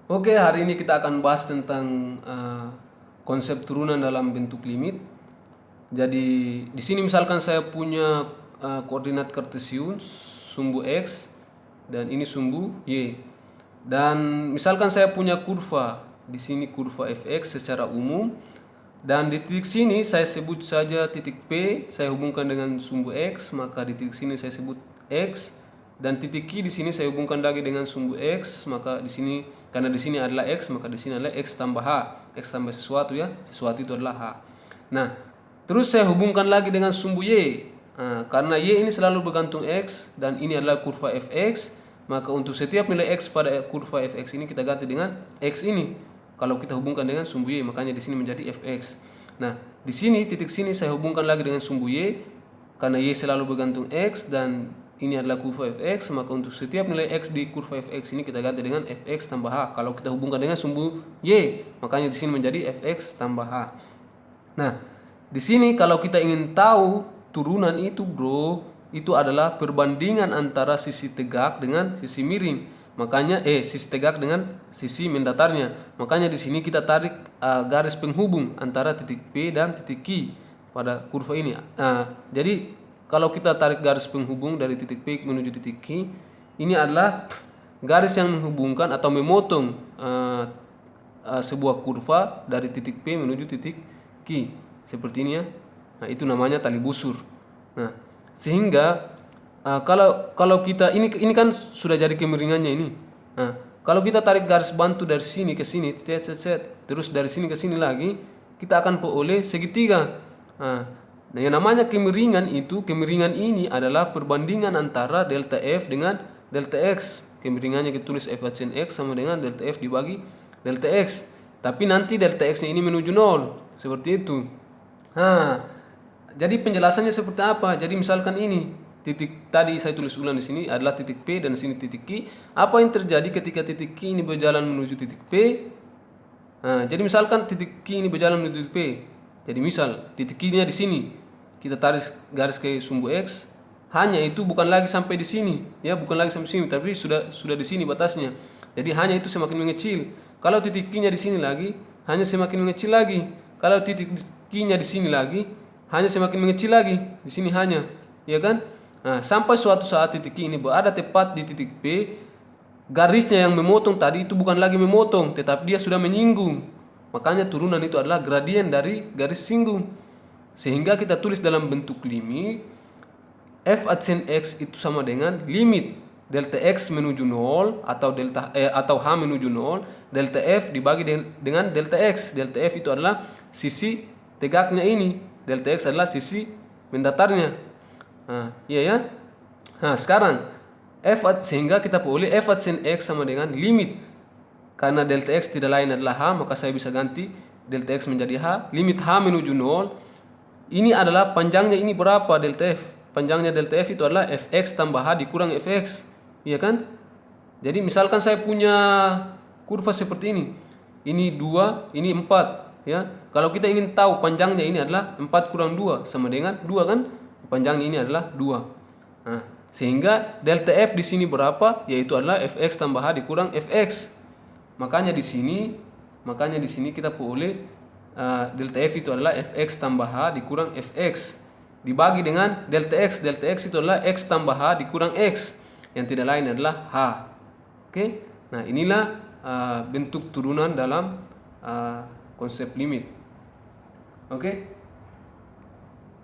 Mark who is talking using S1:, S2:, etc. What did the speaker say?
S1: Oke, hari ini kita akan bahas tentang konsep turunan dalam bentuk limit. Jadi di sini misalkan saya punya koordinat kartesiun sumbu x dan ini sumbu y. Dan misalkan saya punya kurva, di sini kurva fx secara umum, dan di titik sini saya sebut saja titik P, saya hubungkan dengan sumbu x, maka di titik sini saya sebut x, dan titik Q di sini saya hubungkan lagi dengan sumbu x, maka di sini karena di sini adalah x, maka di sini adalah x tambah h, x tambah sesuatu ya, sesuatu itu adalah h. Nah, terus saya hubungkan lagi dengan sumbu y. Karena y ini selalu bergantung x dan ini adalah kurva fx, maka untuk setiap nilai x pada kurva fx ini kita ganti dengan x ini. Kalau kita hubungkan dengan sumbu y, makanya di sini menjadi fx. Nah, di sini titik sini saya hubungkan lagi dengan sumbu y karena y selalu bergantung x dan ini adalah kurva fx, maka untuk setiap nilai x di kurva fx ini kita ganti dengan fx tambah h. Kalau kita hubungkan dengan sumbu y, makanya di sini menjadi fx tambah h. Nah, di sini kalau kita ingin tahu turunan itu, bro, itu adalah perbandingan antara sisi tegak dengan sisi miring. Makanya sisi tegak dengan sisi mendatarnya. Makanya di sini kita tarik garis penghubung antara titik P dan titik Q pada kurva ini. Jadi kalau kita tarik garis penghubung dari titik P menuju titik Q, ini adalah garis yang menghubungkan atau memotong sebuah kurva dari titik P menuju titik Q. Seperti ini ya. Nah, itu namanya tali busur. Nah, sehingga kalau kita ini kan sudah jadi kemiringannya ini. Nah, kalau kita tarik garis bantu dari sini ke sini, terus dari sini ke sini lagi, kita akan peroleh segitiga. Nah, yang namanya kemiringan ini adalah perbandingan antara delta F dengan delta X. Kemiringannya kita tulis F adsen X sama dengan delta F dibagi delta X. Tapi nanti delta X-nya ini menuju 0. Seperti itu. Nah, jadi penjelasannya seperti apa? Jadi misalkan ini titik tadi saya tulis ulang di sini adalah titik P dan di sini titik Q. Apa yang terjadi ketika titik Q ini berjalan menuju titik P? Nah, jadi misalkan titik Q ini berjalan menuju titik P. Jadi misal titik Q-nya di sini, kita tarik garis ke sumbu X, hanya itu bukan lagi sampai di sini, ya bukan lagi sampai sini, tapi sudah di sini batasnya. Jadi hanya itu semakin mengecil. Kalau titik Q-nya di sini lagi, hanya semakin mengecil lagi. Kalau titik Q-nya di sini lagi, hanya semakin mengecil lagi. Di sini hanya, ya kan? Nah, sampai suatu saat titik Q ini berada tepat di titik P, garisnya yang memotong tadi itu bukan lagi memotong, tetapi dia sudah menyinggung. Makanya turunan itu adalah gradien dari garis singgung. Sehingga kita tulis dalam bentuk limit f adsen x itu sama dengan limit delta x menuju 0 atau h menuju 0, delta f dibagi dengan delta x. Delta f itu adalah sisi tegaknya ini, delta x adalah sisi mendatarnya. Nah, iya ya. Nah, sekarang sehingga kita peroleh f adsen x sama dengan limit. Karena delta x tidak lain adalah h, maka saya bisa ganti delta x menjadi h. Limit h menuju 0. Ini adalah panjangnya ini berapa delta f? Panjangnya delta f itu adalah fx tambah h dikurang fx. Iya kan? Jadi misalkan saya punya kurva seperti ini. Ini 2, ini 4. Ya. Kalau kita ingin tahu panjangnya ini adalah 4 kurang 2 sama dengan 2 kan? Panjangnya ini adalah 2. Nah, sehingga delta f di sini berapa? Yaitu adalah fx tambah h dikurang fx. Makanya di sini kita peroleh delta f itu adalah fx tambah h dikurang fx dibagi dengan delta x. Delta x itu adalah x tambah h dikurang x yang tidak lain adalah h. Oke? Nah, inilah bentuk turunan dalam konsep limit. Oke?